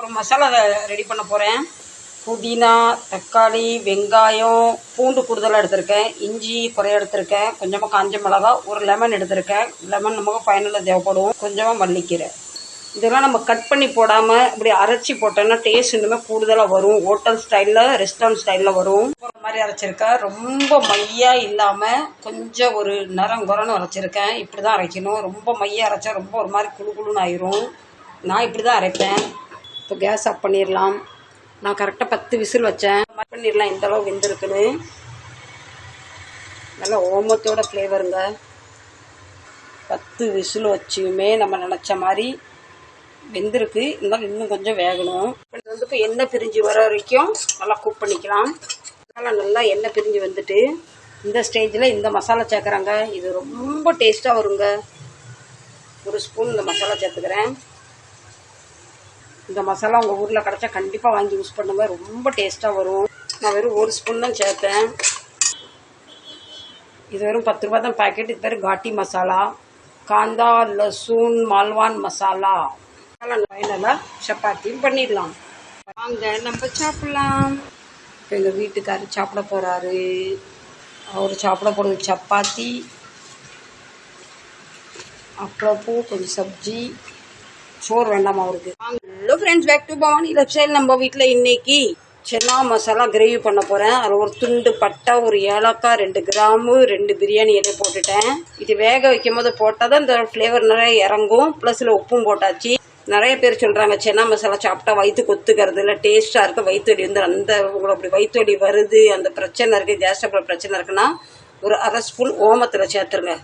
ஒரு மசாலா ரெடி பண்ண போகிறேன். புதினா, தக்காளி, வெங்காயம், பூண்டு கூடுதலாக எடுத்திருக்கேன், இஞ்சி குறைய எடுத்திருக்கேன், கொஞ்சமாக காஞ்ச மிளகா, ஒரு லெமன் எடுத்திருக்கேன். லெமன் நமக்கு ஃபைனலில் தேவைப்படும். கொஞ்சமாக மல்லிக்கீரை. இதெல்லாம் நம்ம கட் பண்ணி போடாமல் இப்படி அரைச்சி போட்டோன்னா டேஸ்ட் இன்னுமே கூடுதலாக வரும். ஹோட்டல் ஸ்டைலில், ரெஸ்டாரண்ட் ஸ்டைலில் வரும். ஒரு மாதிரி அரைச்சிருக்கேன். ரொம்ப மையாக இல்லாமல் கொஞ்சம் ஒரு நரங்குறன்னு அரைச்சிருக்கேன். இப்படி தான் அரைக்கணும். ரொம்ப மையாக அரைச்சா ரொம்ப ஒரு மாதிரி குழுன்னு ஆயிரும். நான் இப்படி தான் அரைப்பேன். இப்போ கேஸ் ஆஃப் பண்ணிடலாம். நான் கரெக்டாக 10 விசில் வச்சேன். பண்ணிடலாம் எந்த அளவு வெந்திருக்குன்னு. நல்லா ஓமத்தோட ஃப்ளேவருங்க. 10 விசில் வச்சுமே நம்ம நினச்ச மாதிரி வெந்திருக்கு. இருந்தாலும் இன்னும் கொஞ்சம் வேகணும். இது வந்து இப்போ எண்ணெய் பிரிஞ்சு வர வரைக்கும் நல்லா குக் பண்ணிக்கலாம். நல்லா எண்ணெய் பிரிஞ்சு வந்துட்டு இந்த ஸ்டேஜில் இந்த மசாலா சேர்க்குறாங்க. இது ரொம்ப டேஸ்ட்டாக வருங்க. ஒரு ஸ்பூன் இந்த மசாலா சேர்த்துக்கிறேன். இந்த மசாலா உங்கள் ஊரில் கிடச்சா கண்டிப்பாக வாங்கி யூஸ் பண்ணுங்க. ரொம்ப டேஸ்ட்டாக வரும். நான் வெறும் ஒரு ஸ்பூன் தான் சேர்த்தேன். இது வெறும் 10 ரூபா தான் பேக்கெட். இது பேர் காட்டி மசாலா. காந்தா, லசூன், மால்வான் மசாலா. ஃபைனலாக சப்பாத்தியும் பண்ணிடலாம். வாங்க நம்ம சாப்பிடலாம். இப்போ எங்கள் வீட்டுக்காரர் சாப்பிட போகிறாரு. அவர் சாப்பிட போகிறது சப்பாத்தி, அப்பளப்பூ, கொஞ்சம் சப்ஜி. சோறு வேண்டாம் அவருக்கு. Hello friends, back to Bhavani lifestyle. நம்ம வீட்டில் இன்னைக்கு சென்னா மசாலா கிரேவி பண்ண போகிறேன். அதில் ஒரு துண்டு பட்டை, ஒரு ஏலக்காய், 2 கிராம்பு, 2 பிரியாணி இலை போட்டுட்டேன். இது வேக வைக்கும் போது போட்டால் தான் இந்த ஃப்ளேவர் நிறைய இறங்கும். ப்ளஸ் இதில் உப்பும் போட்டாச்சு. நிறைய பேர் சொல்கிறாங்க சென்னா மசாலா சாப்பிட்டா வயிற்றுக்கு ஒத்துக்கிறது இல்லை, டேஸ்ட்டாக இருக்குது, வயிற்று வலி வந்து அந்த உங்களுக்கு அப்படி வயிற்று வலி வருது, அந்த பிரச்சனை இருக்குது, கேஸ் ட்ரபிள் பிரச்சனை இருக்குன்னா ஒரு 1/2 ஸ்பூன் ஓமத்தில் சேர்த்துருங்க.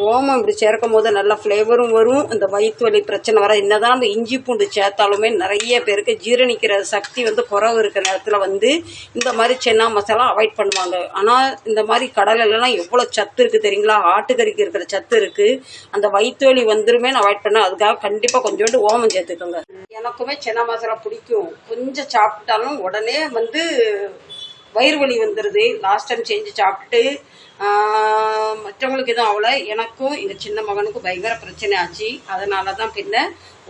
ஓமம் இப்படி சேர்க்கும் போது நல்ல ஃப்ளேவரும் வரும். இந்த வயிற்று வலி பிரச்சனை வர என்னதான் அந்த இஞ்சி பூண்டு சேர்த்தாலுமே நிறைய பேருக்கு ஜீரணிக்கிற சக்தி வந்து குறவு இருக்கிற நேரத்தில் வந்து இந்த மாதிரி சென்னா மசாலா அவாய்ட் பண்ணுவாங்க. ஆனால் இந்த மாதிரி கடலைலாம் எவ்வளோ சத்து இருக்குது தெரியுங்களா? ஆட்டுக்கறிக்கு இருக்கிற சத்து இருக்குது. அந்த வயிற்று வலி வந்துருமே நான் அவாய்ட் பண்ணேன். அதுக்காக கண்டிப்பாக கொஞ்சோண்டு ஓமம் சேர்த்துக்கோங்க. எனக்குமே சென்னா மசாலா பிடிக்கும். கொஞ்சம் சாப்பிட்டாலும் உடனே வந்து வயிறு வலி வந்துடுது. லாஸ்ட் டைம் செஞ்சு சாப்பிட்டு மற்றவங்களுக்கு எதுவும் அவ்வளோ, எனக்கும் எங்கள் சின்ன மகனுக்கும் பயங்கர பிரச்சனை ஆச்சு. அதனால தான் பின்ன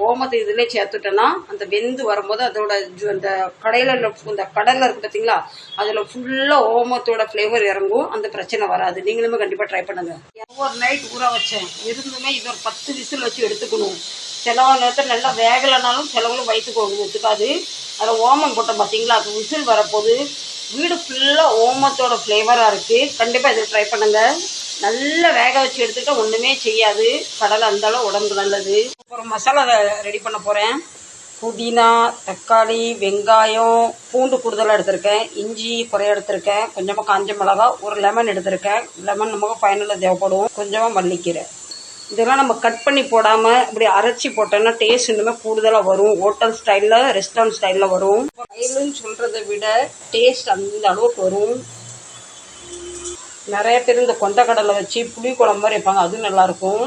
ஓமத்தை இதிலே சேர்த்துட்டேன்னா அந்த வெந்து வரும்போது அதோட அந்த கடையில் இந்த கடலில் இருக்குது பார்த்தீங்களா, அதில் ஃபுல்லாக ஓமத்தோட ஃப்ளேவர் இறங்கும். அந்த பிரச்சனை வராது. நீங்களுமே கண்டிப்பாக ட்ரை பண்ணுங்க. ஒரு நைட் ஊற வச்சேன். இருந்துமே இது ஒரு 10 விசில் வச்சு எடுத்துக்கணும். சில நேரத்தில் நல்லா வேகலைனாலும் சிலவங்களும் வயிற்றுக்கு ஒத்துக்காது. அதில் ஓமம் போட்டோம் பார்த்தீங்களா, அது விசில் வரப்போது வீடு ஃபுல்லாக ஓமத்தோட ஃப்ளேவராக இருக்குது. கண்டிப்பாக இதில் ட்ரை பண்ணுங்கள். நல்லா வேக வச்சு எடுத்துகிட்டா ஒன்றுமே செய்யாது. கடலை அந்தளவு உடம்புக்கு நல்லது. ஒரு மசாலா ரெடி பண்ண போகிறேன். புதினா, தக்காளி, வெங்காயம், பூண்டு கூடுதலாக எடுத்திருக்கேன், இஞ்சி குறைய எடுத்திருக்கேன், கொஞ்சமாக காஞ்ச மிளகா, ஒரு லெமன் எடுத்திருக்கேன். லெமன் நமக்கு ஃபைனலில் தேவைப்படும். கொஞ்சமாக மல்லிக்கீரை. இதெல்லாம் நம்ம கட் பண்ணி போடாமல் இப்படி அரைச்சி போட்டோன்னா டேஸ்ட் இன்னுமே கூடுதலாக வரும். ஹோட்டல் ஸ்டைலில், ரெஸ்டாரண்ட் ஸ்டைலில் வரும். ஸ்டைலுன்னு சொல்கிறத விட டேஸ்ட் அந்த அளவுக்கு வரும். நிறைய பேர் இந்த கொண்டக்கடலை வச்சு புளி குழம்பு மாதிரி வைப்பாங்க, அதுவும் நல்லாயிருக்கும்.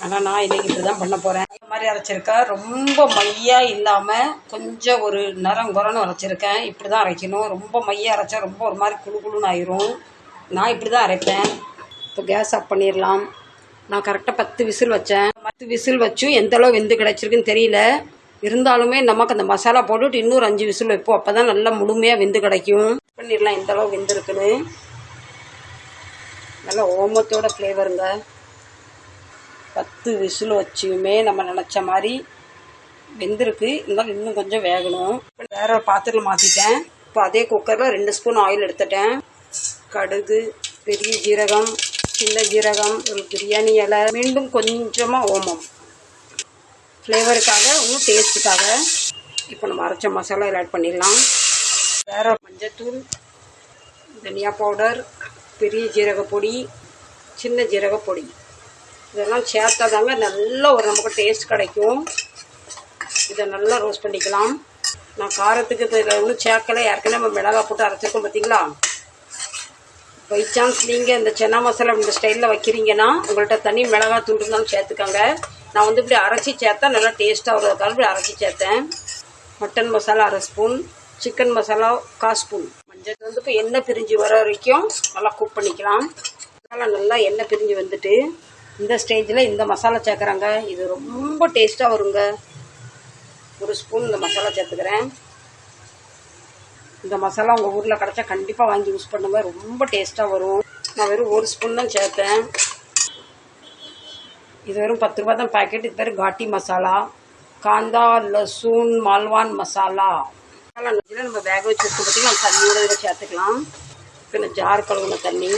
ஆனால் நான் இன்றைக்கி இப்படி தான் பண்ண போகிறேன். இந்த மாதிரி அரைச்சிருக்கேன். ரொம்ப மையாக இல்லாமல் கொஞ்சம் ஒரு நரங்குறன்னு அரைச்சிருக்கேன். இப்படி தான் அரைக்கணும். ரொம்ப மையாக அரைச்சா ரொம்ப ஒரு மாதிரி குழுன்னு ஆயிரும். நான் இப்படி தான் அரைப்பேன். இப்போ கேஸ் ஆஃப் பண்ணிடலாம். நான் கரெக்டாக 10 விசில் வச்சேன். 10 விசில் வச்சும் எந்த அளவு வெந்து கிடச்சிருக்குன்னு தெரியல. இருந்தாலுமே நமக்கு அந்த மசாலா போட்டுட்டு இன்னொரு 5 விசில் வைப்போம். அப்போ தான் நல்லா முழுமையாக வெந்து கிடைக்கும். பண்ணிடலாம் எந்த அளவு வெந்திருக்குன்னு. நல்லா ஓமத்தோட ஃப்ளேவருங்க. 10 விசில் வச்சுமே நம்ம நினச்ச மாதிரி வெந்திருக்கு. இருந்தாலும் இன்னும் கொஞ்சம் வேகணும். வேற ஒரு பாத்திரத்தில் மாற்றிட்டேன். இப்போ அதே குக்கரில் 2 ஸ்பூன் ஆயில் எடுத்துட்டேன். கடுகு, பெரிய ஜீரகம், சின்ன ஜீரகம், ஒரு பிரியாணி இலை, மீண்டும் கொஞ்சமாக ஓமம் ஃப்ளேவருக்காக, இன்னும் டேஸ்ட்டுக்காக. இப்போ நம்ம அரைச்ச மசாலா ஆட் பண்ணிடலாம். வேற மஞ்சத்தூள், தனியா பவுடர், பெரிய ஜீரக பொடி, சின்ன ஜீரக பொடி, இதெல்லாம் சேர்த்தாதாங்க நல்ல ஒரு நமக்கு டேஸ்ட் கிடைக்கும். இதை நல்லா ரோஸ்ட் பண்ணிக்கலாம். நான் காரத்துக்கு இதில் ஒன்றும் சேர்க்கலை. ஏற்கனவே நம்ம மிளகாய் போட்டு அரைச்சிருக்கோம் பார்த்தீங்களா. பை சான்ஸ் நீங்கள் இந்த சென்னா மசாலா இந்த ஸ்டைலில் வைக்கிறீங்கன்னா உங்கள்கிட்ட தனி மிளகாய் தூள் இருந்தாலும் சேர்த்துக்கோங்க. நான் வந்து இப்படி அரைச்சி சேர்த்தா நல்லா டேஸ்ட்டாக வருவதுக்காக இப்படி அரைச்சி சேர்த்தேன். Mutton masala 1/2 spoon, chicken masala 1/4 spoon. மஞ்சள் வந்து இப்போ எண்ணெய் பிரிஞ்சு வர வரைக்கும் நல்லா குக் பண்ணிக்கலாம். மசாலா நல்லா எண்ணெய் பிரிஞ்சு வந்துட்டு இந்த ஸ்டேஜில் இந்த மசாலா சேர்க்குறாங்க. இது ரொம்ப டேஸ்ட்டாக வருங்க. 1 ஸ்பூன் இந்த மசாலா சேர்த்துக்கிறேன். இந்த மசாலா உங்கள் ஊரில் கிடச்சா கண்டிப்பாக வாங்கி யூஸ் பண்ணுங்க, ரொம்ப டேஸ்ட்டாக வரும். நான் வெறும் 1 ஸ்பூன் தான் சேர்த்தேன். இது வெறும் 10 ரூபா தான் பேக்கெட். இது பேர் காட்டி மசாலா. காந்தா லசூன் மால்வான் மசாலா. மசாலா நம்ம வேக வச்சு வச்சு பார்த்திங்கன்னா தண்ணியோட இதில் சேர்த்துக்கலாம். இப்போ இந்த ஜார் கழுவுன தண்ணி.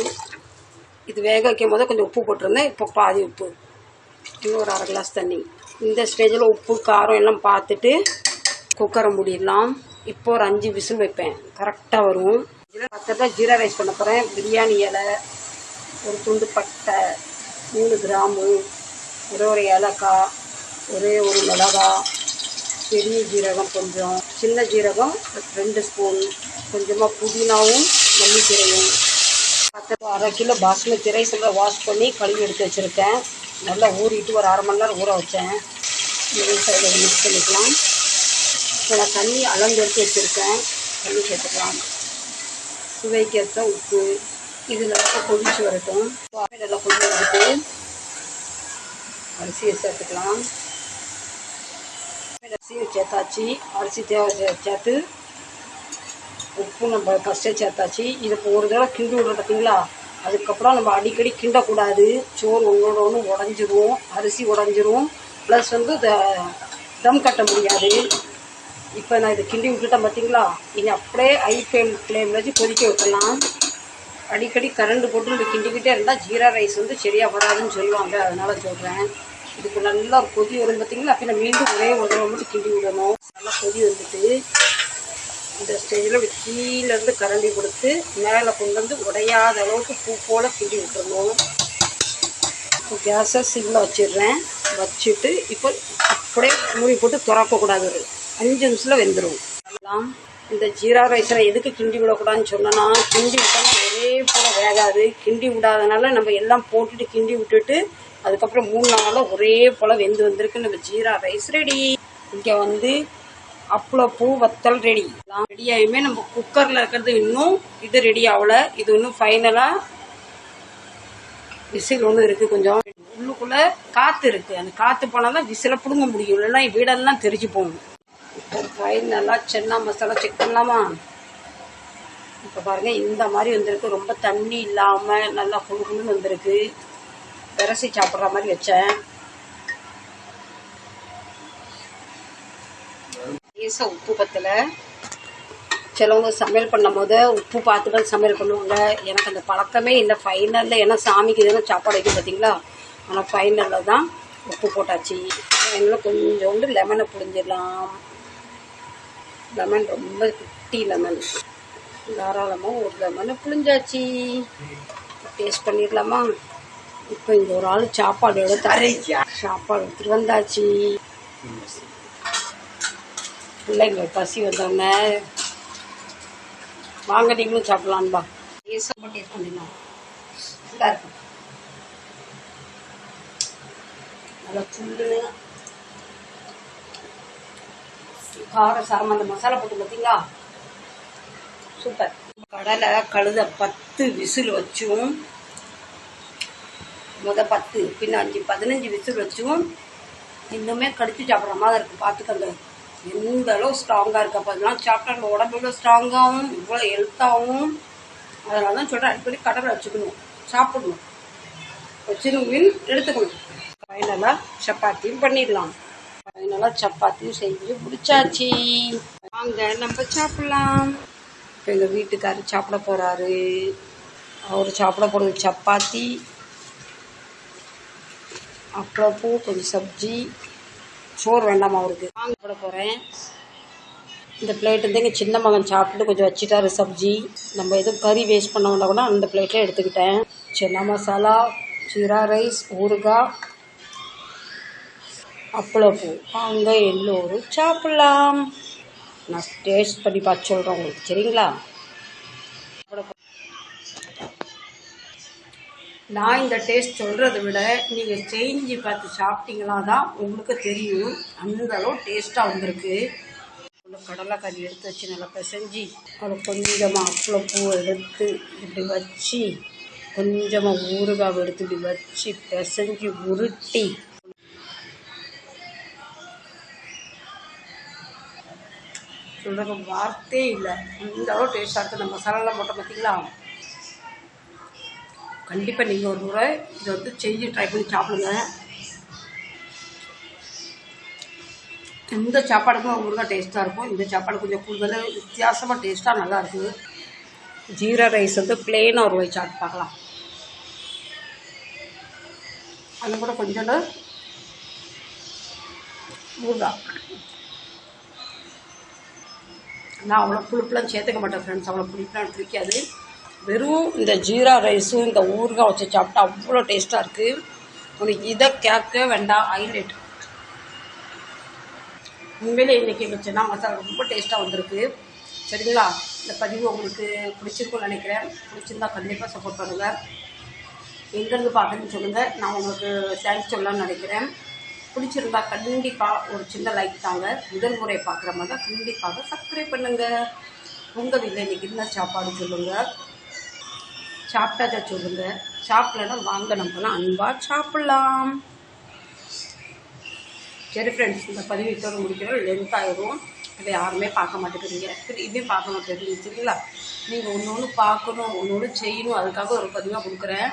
இது வேக வைக்கும் போது கொஞ்சம் உப்பு போட்டிருந்தேன், இப்போ பாதி உப்பு, இன்னும் ஒரு 1/2 கிளாஸ் தண்ணி. இந்த ஸ்டேஜில் உப்பு காரம் எல்லாம் பார்த்துட்டு குக்கரை மூடிடலாம். இப்போ ஒரு 5 விசில் வைப்பேன், கரெக்டாக வரும். இதில் 10 ஜீரா ரைஸ் பண்ண போகிறேன். பிரியாணி இலை, ஒரு துண்டு பட்டை, 3 கிராம்பு, ஒரு ஏலக்காய், ஒரே ஒரு மிளகாய், பெரிய ஜீரகம் கொஞ்சம், சின்ன ஜீரகம் 2 ஸ்பூன், கொஞ்சமாக புதினாவும் மல்லிக்கீரையும். 1/2 கிலோ பாஸ்மதி ரைஸ் எல்லாம் வாஷ் பண்ணி கழுவி எடுத்து வச்சுருக்கேன். நல்லா ஊறிட்டு ஒரு 1/2 மணி நேரம் ஊற வச்சேன். சைடில் மிக்ஸ் பண்ணிக்கலாம். இப்போ நான் தண்ணி அளந்து எடுத்து வச்சுருக்கேன், தண்ணி சேர்த்துக்கலாம். சுவைக்கேற்ற உப்பு. இது நல்லா கொதிச்சு வரட்டும். நல்லா கொதி வந்துட்டு அரிசியை சேர்த்துக்கலாம். அரிசியை சேர்த்தாச்சு. அரிசி சேர்த்து உப்பு நம்ம ஃபஸ்ட்டே சேர்த்தாச்சு. இது இப்போ ஒரு தடவை கிண்டி விடுறோம் பார்த்தீங்களா, அதுக்கப்புறம் நம்ம அடிக்கடி கிண்டக்கூடாது. சோறு ஒன்றோட ஒன்று உடஞ்சிரும், அரிசி உடஞ்சிரும், ப்ளஸ் தம் கட்ட முடியாது. இப்போ நான் இதை கிண்டி விட்டுட்டேன் பார்த்தீங்களா. இனி அப்படியே ஹை ஃப்ளேமில் வச்சு கொதிக்க விட்டுலாம். அடிக்கடி கரண்டு போட்டு நம்ம கிண்டிக்கிட்டே இருந்தால் ஜீரா ரைஸ் சரியாக வராதுன்னு சொல்லுவாங்க, அதனால் சொல்கிறேன். இதுக்கு நல்லா ஒரு கொதி வரும் பார்த்தீங்களா. அப்போ மீண்டும் ஒரே ஒரு தடவை மட்டும் கிண்டி விடணும். நல்லா கொதி வந்துட்டு இந்த ஸ்டேஜில் கீழேருந்து கரண்டி கொடுத்து மேலே கொண்டு வந்து உடையாத அளவுக்கு பூ போல் கிண்டி விட்டுறணும். இப்போ கேஸை சிம்மில் வச்சிடுறேன். வச்சுட்டு இப்போ அப்படியே மூடி போட்டு திறக்கக்கூடாது. ஒரு 5 நிமிஷத்தில் வெந்துடும். இந்த ஜீரா ரைஸில் எதுக்கு கிண்டி விடக்கூடாதுன்னு சொன்னோன்னா, கிண்டி விட்டோம்னா ஒரே போல் வேகாது. கிண்டி விடாதனால நம்ம எல்லாம் போட்டுட்டு கிண்டி விட்டுட்டு அதுக்கப்புறம் 3 நாளில் ஒரே போல் வெந்து வந்திருக்கு நம்ம ஜீரா ரைஸ் ரெடி. இங்கே அப்பளப்பூ வத்தல் ரெடி. ரெடியாயுமே நம்ம குக்கரில் இருக்கிறது இன்னும் இது ரெடி ஆகலை. இது இன்னும் ஃபைனலாக விசில் ஒன்று இருக்குது. கொஞ்சம் உள்ளுக்குள்ளே காற்று இருக்குது. அந்த காற்று போனால் தான் விசிலை பிடுங்க முடியும், இல்லைன்னா வீடெல்லாம் தெரிச்சு போகும். இப்போ ஃபைனலாக சென்னா மசாலா செக் பண்ணலாமா. இப்போ பாருங்கள் இந்த மாதிரி வந்திருக்கு. ரொம்ப தண்ணி இல்லாமல் நல்லா குழுன்னு வந்திருக்கு. விரசி சாப்பிட்ற மாதிரி வச்சேன். லேசாக உப்பு பத்தலை. சிலவங்க சமையல் பண்ணும் போது உப்பு பார்த்துட்டு சமையல் பண்ணுவாங்க. எனக்கு அந்த பழக்கமே இல்லை ஃபைனலில். ஏன்னா சாமிக்கு எதுவும் சாப்பாடு வைக்க பார்த்தீங்களா, ஆனால் ஃபைனலில் தான் உப்பு போட்டாச்சு. ஃபைனலில் கொஞ்சோண்டு லெமனை புழிஞ்சிடலாம். லெமன் ரொம்ப குட்டி லெமன், தாராளமாக ஒரு லெமனை புழிஞ்சாச்சு. டேஸ்ட் பண்ணிடலாமா. இப்போ இங்கே ஒரு ஆள் சாப்பாடு எடுத்துட்டு வந்தாச்சு. பிள்ளைங்க பசி வந்தோடனே வாங்க நீங்களும் சாப்பிட்லான்பா. லேசாக டேஸ்ட் பண்ணிடலாம். இதாக இருக்கும். நல்லா சுண்டுன்னு கார சாரம் அந்த மசாலா போட்டு பார்த்தீங்களா, சூப்பர். கடலை கழுத 10 விசில் வச்சும், 10 பின்ன 5 15 விசில் வச்சும் இன்னுமே கடிச்சு சாப்பிட்ற மாதிரி இருக்குது. பார்த்துக்கங்க எந்த அளவு ஸ்ட்ராங்காக இருக்குது. அப்போ அதெல்லாம் சாப்பிட்டா உடம்பு எவ்வளோ ஸ்ட்ராங்காகவும் இவ்வளோ ஹெல்த்தாகவும். அதனால தான் சொல்கிறேன், அடிக்கடி கடலை வச்சுக்கணும், சாப்பிடணும், வச்சுன்னு மீன் எடுத்துக்கணும். ஃபைனலாக சப்பாத்தியும் பண்ணிடலாம். ஃபைனலாக சப்பாத்தியும் செஞ்சு பிடிச்சாச்சு. வாங்க நம்ம சாப்பிட்லாம். இப்போ எங்கள் வீட்டுக்காரர் சாப்பிட போகிறாரு. அவர் சாப்பிட போகிறது சப்பாத்தி, அப்பளப்பூ, கொஞ்சம் சப்ஜி. சோறு வேண்டாமா அவருக்கு. வாங்க போட போகிறேன். இந்த பிளேட் எங்கள் சின்ன மகன் சாப்பிட்டு கொஞ்சம் வச்சுட்டாரு சப்ஜி. நம்ம எதுவும் கறி வேஸ்ட் பண்ண வேண்டாம் கூட அந்த பிளேட்டில் எடுத்துக்கிட்டேன். சென்னா மசாலா, ஜீரா ரைஸ், ஊறுகாய், அப்பளப்பூ. வாங்க எல்லோரும் சாப்பிட்லாம். நான் டேஸ்ட் பண்ணி பார்த்து சொல்கிறேன் உங்களுக்கு, சரிங்களா. நான் இந்த டேஸ்ட் சொல்கிறத விட நீங்கள் செஞ்சு பார்த்து சாப்பிட்டீங்களா தான் உங்களுக்கு தெரியும். அந்தளவு டேஸ்ட்டாக வந்திருக்கு. கடலைக்கறி எடுத்து வச்சு நல்லா பிசைஞ்சி அதை கொஞ்சமாக அப்பளப்பூ எடுத்து இப்படி வச்சு, கொஞ்சமாக ஊறுகாய் எடுத்து இப்படி வச்சு பிசைஞ்சி உருட்டி சொல்கிற வார்த்தையே இல்லை. இந்த அளவு டேஸ்ட்டாக இருக்குது. இந்த மசாலாலாம் போட்ட பார்த்தீங்களா? கண்டிப்பாக நீங்கள் ஒரு முறை இதை வந்து செஞ்சு ட்ரை பண்ணி சாப்பிடுங்க. இந்த சாப்பாடுக்கும் ஊறுகாய் டேஸ்ட்டாக இருக்கும். இந்த சாப்பாடு கொஞ்சம் கூடுதலாக வித்தியாசமாக டேஸ்ட்டாக நல்லா இருக்குது. ஜீரா ரைஸ் வந்து பிளெயினாக ஒரு வச்சு சாப்பிட்டு பார்க்கலாம். அது கூட கொஞ்சோண்டு ஊறுகாய். நான் அவ்வளோ புளிப்புலாம் சேர்த்துக்க மாட்டேன் ஃப்ரெண்ட்ஸ். அவ்வளோ புளிப்புலாம் பிடிக்காது. வெறும் இந்த ஜீரா ரைஸும் இந்த ஊறுகாய் வச்சு சாப்பிட்டா அவ்வளோ டேஸ்ட்டாக இருக்குது. உங்களுக்கு இதை கேட்க வேண்டாம். ஹைலைட். உண்மையிலே இன்றைக்கி எங்கள் சன்னா மசாலா ரொம்ப டேஸ்ட்டாக வந்திருக்கு. சரிங்களா? இந்த பதிவு உங்களுக்கு பிடிச்சிருக்குன்னு நினைக்கிறேன். பிடிச்சிருந்தா கண்டிப்பாக சப்போர்ட் பண்ணுங்கள். எங்கேருந்து பார்க்குறேன்னு சொல்லுங்கள். நான் உங்களுக்கு தேங்க்ஸ் சொல்லலாம்னு நினைக்கிறேன். பிடிச்சிருந்தா கண்டிப்பாக ஒரு சின்ன லைக் தாங்க. முதல் முறை பார்க்குற மாதிரி தான் கண்டிப்பாக சப்ஸ்கிரைப் பண்ணுங்கள். உங்கள் வீட்டில் இன்றைக்கி என்ன சாப்பாடு சொல்லுங்கள். சாப்பிட்டாச்சா சொல்லுங்கள். சாப்பிடலன்னா வாங்க நம்மலாம் அன்பாக சாப்பிட்லாம். சரி ஃப்ரெண்ட்ஸ், இந்த பதிவு இதோடு முடிக்கிறோம். லென்த் ஆகிடும். இதை யாருமே பார்க்க மாட்டேங்கிறீங்க. சரி, இதையும் பார்க்க மாட்டேங்கிறீங்க. சரிங்களா? நீங்கள் ஒன்று ஒன்று பார்க்கணும், ஒன்று ஒன்று செய்யணும். அதுக்காக ஒரு பதிவாக கொடுக்குறேன்.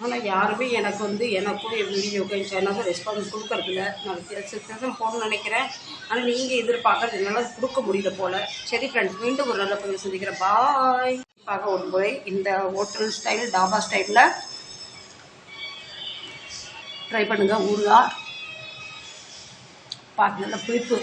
ஆனால் யாருமே எனக்கு வந்து எனக்கும் என் வீடியோக்கும் என் சேனலுக்கும் ரெஸ்பான்ஸ் கொடுக்கறதில்ல. நான் சக்ஸஸும் போகணும்னு நினைக்கிறேன். ஆனால் நீங்கள் எதிர்பார்க்கறது என்னால் கொடுக்க முடியல போல். சரி ஃப்ரெண்ட்ஸ், மீண்டும் ஒரு நல்ல பதிவு சந்திக்கிறேன். பாய். பார்க்க ஒரு முறை இந்த ஹோட்டல் ஸ்டைல் டாபா ஸ்டைலில் ட்ரை பண்ணுங்கள். ஊறுகாய் பார்த்து நல்ல புளிப்பு.